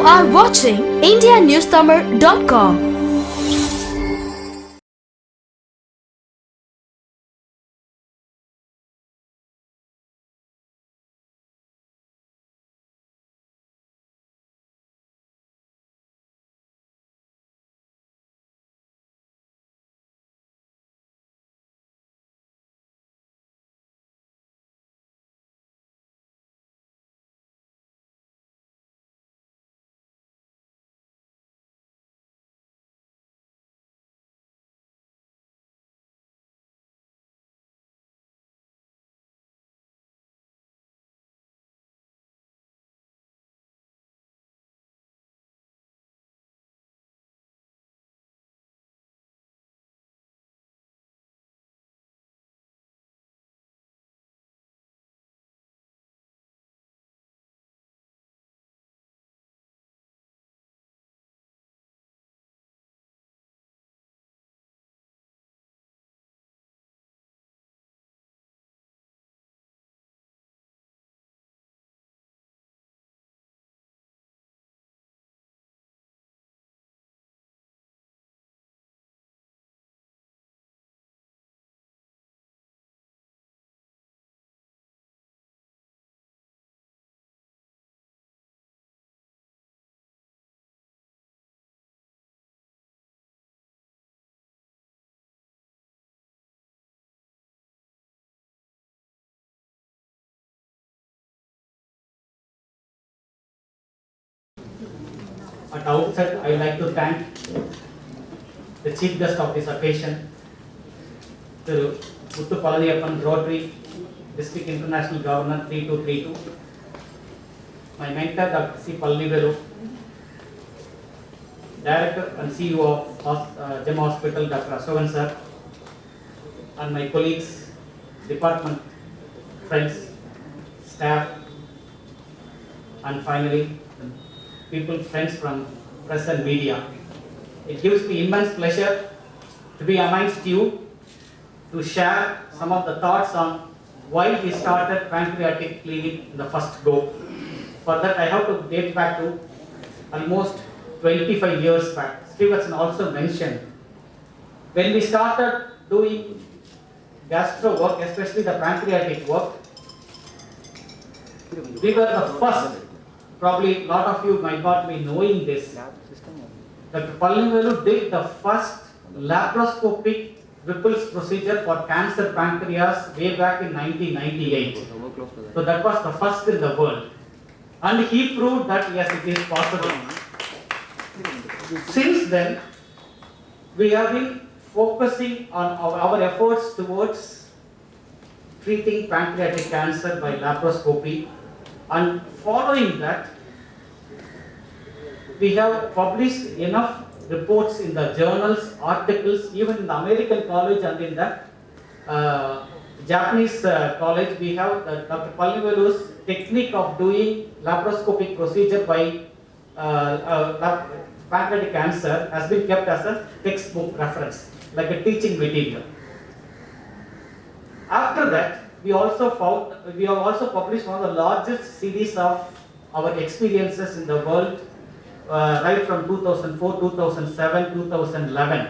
are watching IndiaNewsTamil.com. At the outset, I would like to thank the chief guest of this occasion, Thiru Muthu Palaniyappan, Rotary District International Governor 3232, my mentor Dr. C. Palanivelu, Director and CEO of Gem Hospital Dr. Ashokan sir, and my colleagues, department, friends, staff, and finally people, friends from press and media. It gives me immense pleasure to be amongst you to share some of the thoughts on why we started pancreatic clinic in the first go. For that I have to date back to almost 25 years back. Stevenson also mentioned when we started doing gastro work, especially the pancreatic work, we were the first. Probably a lot of you might not be knowing this. Dr. Palanivelu did the first laparoscopic Whipple's procedure for cancer pancreas way back in 1998. So that was the first in the world. And he proved that yes, it is possible. Since then, we have been focusing on our efforts towards treating pancreatic cancer by laparoscopy. And following that, we have published enough reports in the journals, articles, even in the American college and in the Japanese college. We have Dr. Palanivelu's technique of doing laparoscopic procedure by pancreatic cancer has been kept as a textbook reference, like a teaching material. After that, we have also published one of the largest series of our experiences in the world, right from 2004, 2007, 2011,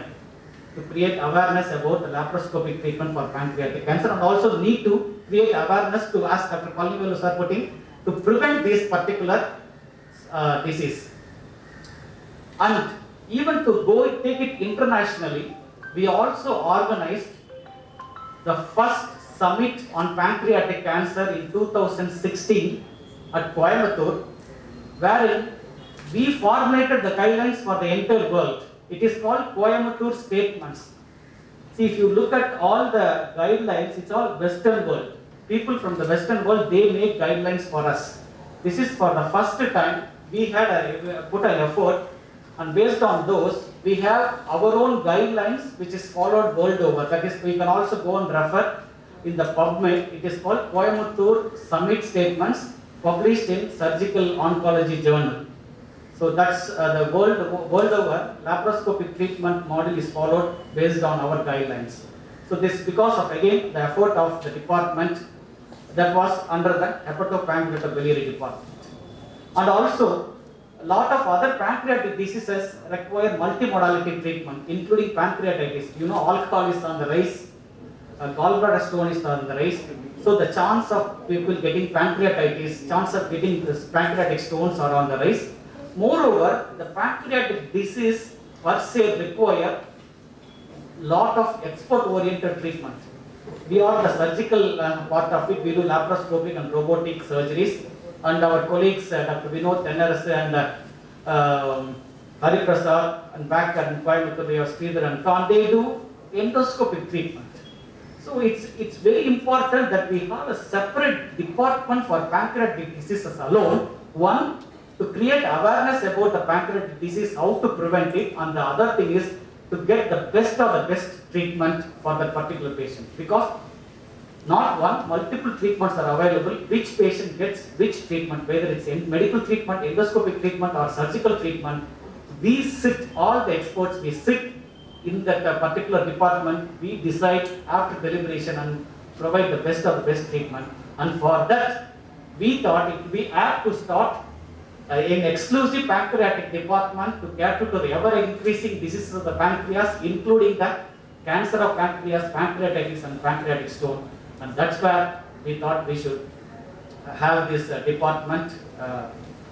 to create awareness about the laparoscopic treatment for pancreatic cancer, and also need to create awareness to, as Dr. Palanivelu sir put in, to prevent this particular disease. And even to take it internationally, we also organized the first summit on pancreatic cancer in 2016 at Coimbatore, wherein we formulated the guidelines for the entire world. It is called Coimbatore Statements. See, if you look at all the guidelines, it's all Western world. People from the Western world, they make guidelines for us. This is for the first time we had put an effort, and based on those, we have our own guidelines which is followed world over. That is, we can also go and refer in the PubMed. It is called Coimbatore Summit Statements, published in Surgical Oncology Journal. So that's the world over laparoscopic treatment model is followed based on our guidelines. So this because of again the effort of the department that was under the hepatopancreatibiliary department. And also A lot of other pancreatic diseases require multimodality treatment, including pancreatitis. You know, alcohol is on the rise, gallbladder stone is on the rise. So the chance of people getting pancreatitis, chance of getting this pancreatic stones are on the rise. Moreover, the pancreatic disease per se require lot of expert-oriented treatment. We are the surgical part of it. We do laparoscopic and robotic surgeries, and our colleagues Dr. Vinod Tennaras and Hari Prasad and back and Coimbatore, they are Sridhar and Khan. They do endoscopic treatment. So it's very important that we have a separate department for pancreatic diseases alone. One, to create awareness about the pancreatic disease, how to prevent it, and the other thing is to get the best of the best treatment for that particular patient. Because not one, multiple treatments are available. Which patient gets which treatment, whether it's medical treatment, endoscopic treatment, or surgical treatment, we sit, all the experts, we sit in that particular department, we decide after deliberation and provide the best of the best treatment. And for that, we thought it would be apt to start an exclusive pancreatic department to cater to the ever-increasing diseases of the pancreas, including the cancer of pancreas, pancreatitis, and pancreatic stone. And that's where we thought we should have this department.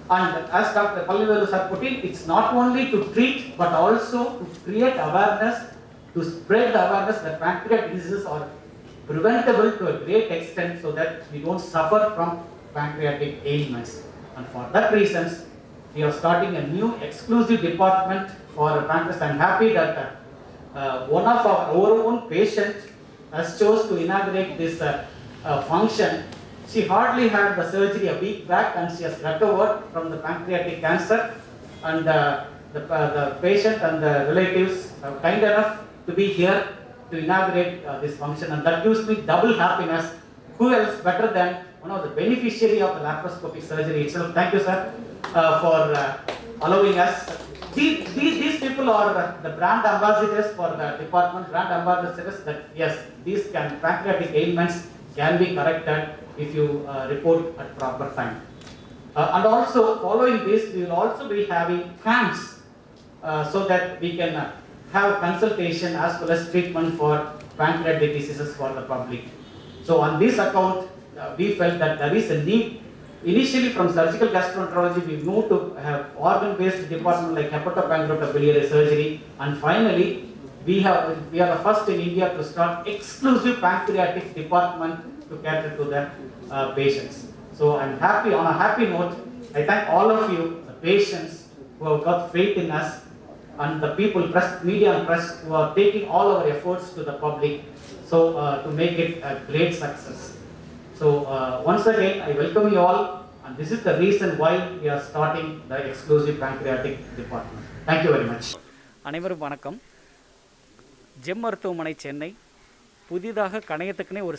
And as Dr. Pallivelu sir put it, it's not only to treat, but also to create awareness, to spread the awareness that pancreatic diseases are preventable to a great extent so that we don't suffer from pancreatic ailments. And for that reasons, we are starting a new exclusive department for pancreas. I'm happy that one of our own patient has chose to inaugurate this function. She hardly had the surgery a week back and she has recovered from the pancreatic cancer, and the patient and the relatives are kind enough to be here to inaugurate this function, and that gives me double happiness. Who else better than one of the beneficiary of the laparoscopic surgery itself? Thank you, sir, for allowing us. These people are the brand ambassadors for the department, brand ambassadors that yes, these pancreatic ailments can be corrected if you report at proper time. And also following this, we will also be having camps so that we can have consultation as well as treatment for pancreatic diseases for the public. So on this account, we felt that there is a need. Initially from surgical gastroenterology, we moved to have organ-based department like hepatopancreaticobiliary surgery, and finally we are the first in India to start exclusive pancreatic department to cater to the patients. So I'm happy. On a happy note, I thank all of you, the patients who have got faith in us, and the people, press, media and press, who are taking all our efforts to the public, so to make it a great success. So once again, I welcome you all, and this is the reason why we are starting the exclusive pancreatic department. Thank you very much. அனைவரும் வணக்கம். GeM மருத்துவமனை சென்னை புதிதாக கணையத்துக்குனே ஒரு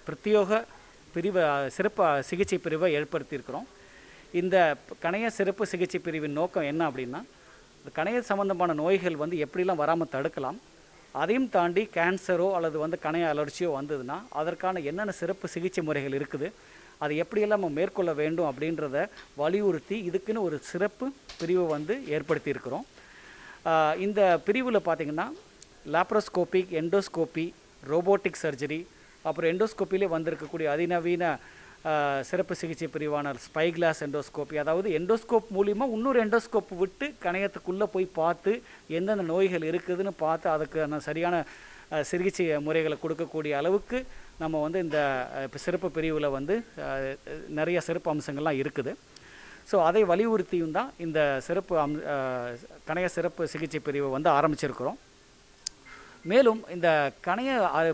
பிரத்யேக பிரிவு சிறப்பு சிகிச்சை பிரிவை ஏற்படுத்தியிருக்கிறோம். இந்த கணைய சிறப்பு சிகிச்சை பிரிவின் நோக்கம் என்ன அப்படின்னா, கணைய சம்பந்தமான நோய்கள் வந்து எப்படிலாம் வராமல் தடுக்கலாம், அதையும் தாண்டி கேன்சரோ அல்லது கணைய அலர்ச்சியோ வந்ததுன்னா அதற்கான என்னென்ன சிறப்பு சிகிச்சை முறைகள் இருக்குது, அதை எப்படியெல்லாம் நம்ம மேற்கொள்ள வேண்டும் அப்படின்றத வலியுறுத்தி இதுக்குன்னு ஒரு சிறப்பு பிரிவை ஏற்படுத்தியிருக்கிறோம். இந்த பிரிவில் பார்த்திங்கன்னா லாப்ரோஸ்கோபிக், எண்டோஸ்கோபி, ரோபோட்டிக் சர்ஜரி, அப்புறம் எண்டோஸ்கோப்பிலே வந்திருக்கக்கூடிய அதிநவீன சிறப்பு சிகிச்சை பிரிவான ஸ்பை கிளாஸ் எண்டோஸ்கோப்பி, அதாவது எண்டோஸ்கோப் மூலிமா இன்னொரு எண்டோஸ்கோப் விட்டு கணையத்துக்குள்ளே போய் பார்த்து எந்தெந்த நோய்கள் இருக்குதுன்னு பார்த்து அதுக்கான சரியான சிகிச்சை முறைகளை கொடுக்கக்கூடிய அளவுக்கு நம்ம இந்த சிறப்பு பிரிவில் நிறைய சிறப்பு அம்சங்கள்லாம் இருக்குது. ஸோ அதை வலியுறுத்தியும் தான் இந்த சிறப்பு கணைய சிறப்பு சிகிச்சை பிரிவை ஆரம்பிச்சிருக்கிறோம். மேலும் இந்த கணைய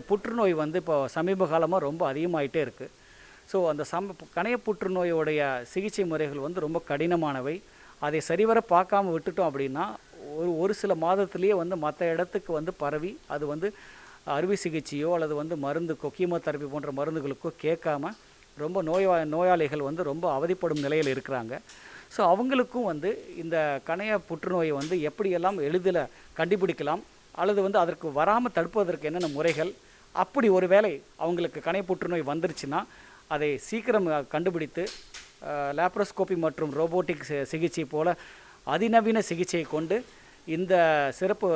புற்றுநோய் இப்போ சமீப காலமாக ரொம்ப அதிகமாகிட்டே இருக்குது. ஸோ அந்த கணைய புற்றுநோயோடைய சிகிச்சை முறைகள் ரொம்ப கடினமானவை. அதை சரிவர பார்க்காம விட்டுட்டோம் அப்படின்னா ஒரு சில மாதத்துலேயே மற்ற இடத்துக்கு பரவி அது அறுவை சிகிச்சையோ அல்லது மருந்துக்கோ கீமோதெரப்பி போன்ற மருந்துகளுக்கோ கேட்காம ரொம்ப நோயாளிகள் ரொம்ப அவதிப்படும் நிலையில் இருக்கிறாங்க. ஸோ அவங்களுக்கும் இந்த கணைய புற்றுநோயை எப்படியெல்லாம் எளிதில் கண்டுபிடிக்கலாம் அல்லது அதற்கு வராமல் தடுப்பதற்கு என்னென்ன முறைகள், அப்படி ஒரு வேளை அவங்களுக்கு கணைய புற்றுநோய் வந்துருச்சுன்னா அதை சீக்கிரம் கண்டுபிடித்து லேப்ரோஸ்கோபி மற்றும் ரோபோட்டிக் சிகிச்சை போல அதிநவீன சிகிச்சையை கொண்டு இந்த சிறப்பு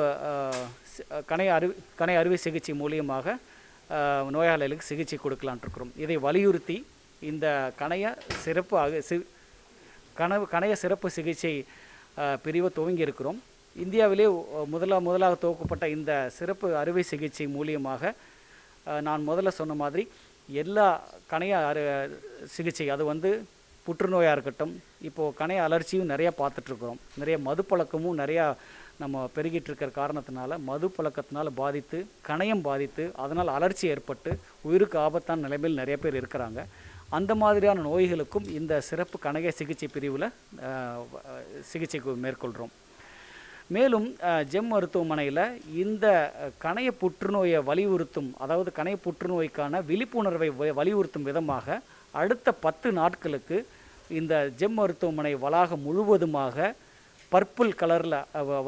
கணை அறுவை சிகிச்சை மூலியமாக நோயாளிகளுக்கு சிகிச்சை கொடுக்கலான் இருக்கிறோம். இதை வலியுறுத்தி இந்த கணைய சிறப்பு சிகிச்சை பிரிவை துவங்கி இருக்கிறோம். இந்தியாவிலே முதலாக துவக்கப்பட்ட இந்த சிறப்பு அறுவை சிகிச்சை மூலியமாக நான் முதல்ல சொன்ன மாதிரி எல்லா கணைய சிகிச்சை, அது வந்து புற்றுநோயாக இருக்கட்டும், இப்போது கணைய அலர்ச்சியும் நிறையா பார்த்துட்ருக்குறோம். நிறைய மது பழக்கமும் நிறையா நம்ம பெருகிட்டு இருக்கிற காரணத்தினால மது பழக்கத்தினால பாதித்து கணையம் பாதித்து அதனால் அலர்ச்சி ஏற்பட்டு உயிருக்கு ஆபத்தான நிலைமையில் நிறைய பேர் இருக்கிறாங்க. அந்த மாதிரியான நோய்களுக்கும் இந்த சிறப்பு கணைய சிகிச்சை பிரிவில் சிகிச்சை மேற்கொள்கிறோம். மேலும் ஜெம் மருத்துவமனையில் இந்த கணைய புற்றுநோயை வலியுறுத்தும், அதாவது கணைய புற்றுநோய்க்கான விழிப்புணர்வை வலியுறுத்தும் விதமாக அடுத்த 10 நாட்களுக்கு இந்த ஜெம் மருத்துவமனை வளாகம் முழுவதுமாக பர்பிள் கலரில்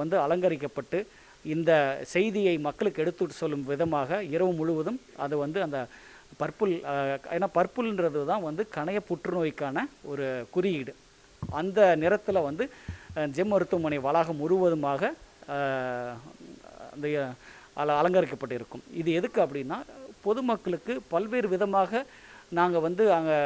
வந்து அலங்கரிக்கப்பட்டு இந்த செய்தியை மக்களுக்கு எடுத்து சொல்லும் விதமாக இரவு முழுவதும் அது வந்து அந்த பர்பிள், ஏன்னா பர்பிள்ன்றது தான் வந்து கணைய புற்றுநோய்க்கான ஒரு குறியீடு. அந்த நிறத்தில் வந்து ஜெம் மருத்துவமனை வளாகம் முழுவதுமாக அந்த அலங்கரிக்கப்பட்டு இருக்கும். இது எதுக்கு அப்படின்னா, பொதுமக்களுக்கு பல்வேறு விதமாக நாங்கள் வந்து அங்கே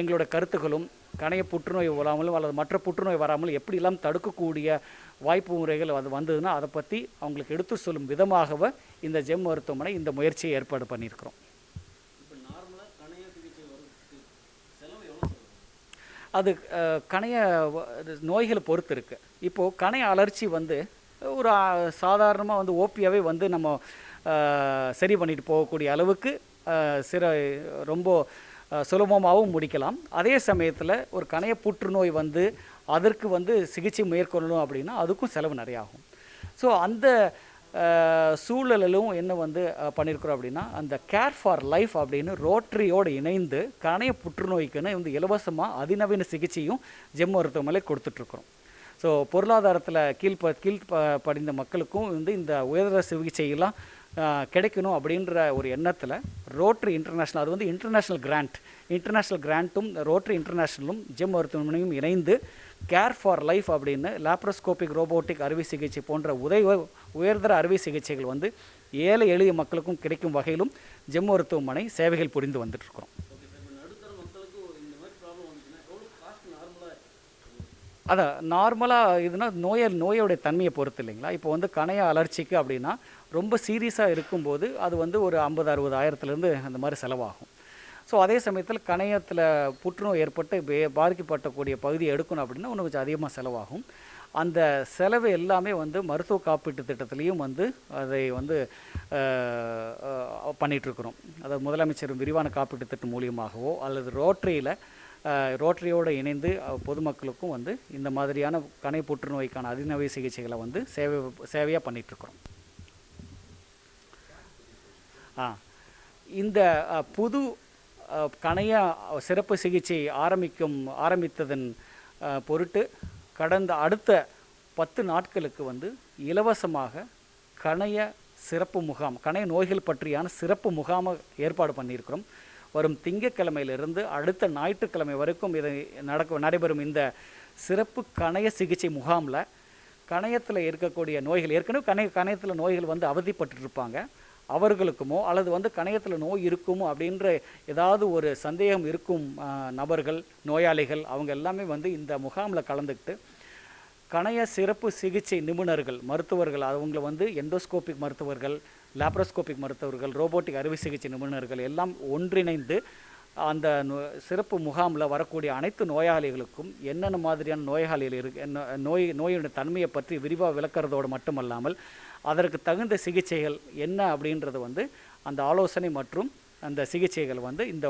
எங்களோட கருத்துக்களும் கணைய புற்றுநோய் வராமலும் அல்லது மற்ற புற்றுநோய் வராமலும் எப்படிலாம் தடுக்கக்கூடிய வாய்ப்பு முறைகள் அது வந்ததுன்னா அதை பற்றி அவங்களுக்கு எடுத்து சொல்லும் விதமாகவே இந்த ஜெம் மருத்துவமனை இந்த முயற்சியை ஏற்பாடு பண்ணியிருக்கிறோம். அது கணைய நோய்களை பொறுத்து இருக்குது. இப்போது கணைய அலர்ச்சி வந்து ஒரு சாதாரணமாக வந்து ஓபியாவே வந்து நம்ம சரி பண்ணிட்டு போகக்கூடிய அளவுக்கு ரொம்ப சுலபமாகவும் முடிக்கலாம். அதே சமயத்தில் ஒரு கணைய புற்றுநோய் வந்து அதற்கு வந்து சிகிச்சை மேற்கொள்ளணும் அப்படின்னா அதுக்கும் செலவு நிறைய ஆகும். ஸோ அந்த சூழலிலும் என்ன வந்து பண்ணியிருக்கிறோம் அப்படின்னா, அந்த கேர் ஃபார் லைஃப் அப்படின்னு ரோட்டரியோடு இணைந்து கணைய புற்றுநோய்க்குன்னு வந்து இலவசமாக அதிநவீன சிகிச்சையும் ஜெம் மருத்துவமனை கொடுத்துட்ருக்குறோம். ஸோ பொருளாதாரத்தில் படிந்த மக்களுக்கும் வந்து இந்த உயர்தர சிகிச்சையெல்லாம் கிடைக்கணும் அப்படின்ற ஒரு எண்ணத்தில் ரோட்டரி இன்டர்நேஷ்னல், அது வந்து இன்டர்நேஷ்னல் கிராண்ட்டும் ரோட்டரி இன்டர்நேஷ்னலும் ஜெம் மருத்துவமனையும் இணைந்து கேர் ஃபார் லைஃப் அப்படின்னு லேப்ரோஸ்கோபிக் ரோபோட்டிக் அறுவை சிகிச்சை போன்ற உயர்தர அறுவை சிகிச்சைகள் வந்து ஏழை எளிய மக்களுக்கும் கிடைக்கும் வகையிலும் ஜெம் மருத்துவமனை சேவைகள் புரிந்து வந்துட்டுருக்கிறோம். அதான் நார்மலாக இதுனா நோயோடைய தன்மையை பொறுத்து இல்லைங்களா. இப்போ வந்து கணைய அலர்ச்சிக்கு அப்படின்னா ரொம்ப சீரியஸாக இருக்கும்போது அது வந்து ஒரு 50-60 ஆயிரத்துலேருந்து அந்த மாதிரி செலவாகும். ஸோ அதே சமயத்தில் கணையத்தில் புற்றுநோய் ஏற்பட்டு பாதிக்கப்பட்டக்கூடிய பகுதியை எடுக்கணும் அப்படின்னா இன்னும் கொஞ்சம் அதிகமாக செலவாகும். அந்த செலவு எல்லாமே வந்து மருத்துவ காப்பீட்டு திட்டத்துலேயும் வந்து அதை வந்து பண்ணிகிட்ருக்குறோம். அதாவது முதலமைச்சர் விரிவான காப்பீட்டு திட்டம் மூலியமாகவோ அல்லது ரோட்டரியோடு இணைந்து பொதுமக்களுக்கும் வந்து இந்த மாதிரியான கணை புற்றுநோய்க்கான அதிநவீன சிகிச்சைகளை வந்து சேவையாக பண்ணிகிட்ருக்குறோம். இந்த புது கணைய சிறப்பு சிகிச்சை ஆரம்பித்ததன் பொருட்டு அடுத்த 10 நாட்களுக்கு வந்து இலவசமாக கணைய சிறப்பு முகாம், கணைய நோய்கள் பற்றியான சிறப்பு முகாமை ஏற்பாடு பண்ணியிருக்கிறோம். வரும் திங்கட்கிழமையிலிருந்து அடுத்த ஞாயிற்றுக்கிழமை வரைக்கும் இதை நடைபெறும் இந்த சிறப்பு கணைய சிகிச்சை முகாமில் கணையத்தில் இருக்கக்கூடிய நோய்கள், ஏற்கனவே கணையத்தில் நோய்கள் வந்து அவதிப்பட்டுருப்பாங்க, அவர்களுக்குமோ அல்லது வந்து கணையத்தில் நோய் இருக்குமோ அப்படின்ற ஏதாவது ஒரு சந்தேகம் இருக்கும் நபர்கள், நோயாளிகள், அவங்க எல்லாமே வந்து இந்த முகாமில் கலந்துக்கிட்டு கணைய சிறப்பு சிகிச்சை நிபுணர்கள், மருத்துவர்கள், அவங்கள வந்து எண்டோஸ்கோபிக் மருத்துவர்கள், லேப்ரோஸ்கோபிக் மருத்துவர்கள், ரோபோட்டிக் அறுவை சிகிச்சை நிபுணர்கள் எல்லாம் ஒன்றிணைந்து அந்த சிறப்பு முகாமில் வரக்கூடிய அனைத்து நோயாளிகளுக்கும் என்னென்ன மாதிரியான நோயோட தன்மையை பற்றி விரிவாக விளக்கிறதோடு மட்டுமல்லாமல் அதற்கு தகுந்த சிகிச்சைகள் என்ன அப்படின்றது வந்து அந்த ஆலோசனை மற்றும் அந்த சிகிச்சைகள் வந்து இந்த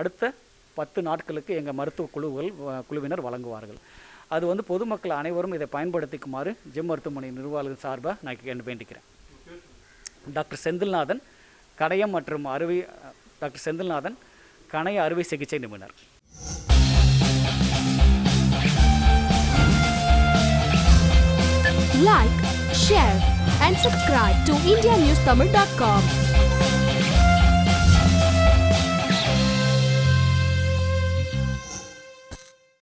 அடுத்த 10 நாட்களுக்கு எங்கள் மருத்துவ குழுவினர் வழங்குவார்கள். அது வந்து பொதுமக்கள் அனைவரும் இதை பயன்படுத்திக்குமாறு ஜெம் மருத்துவமனை நிர்வாகிகள் சார்பாக நான் வேண்டிக்கிறேன். டாக்டர் செந்தில்நாதன், கணைய அறுவை சிகிச்சை நிபுணர். Like, share and subscribe to indianewstamil.com.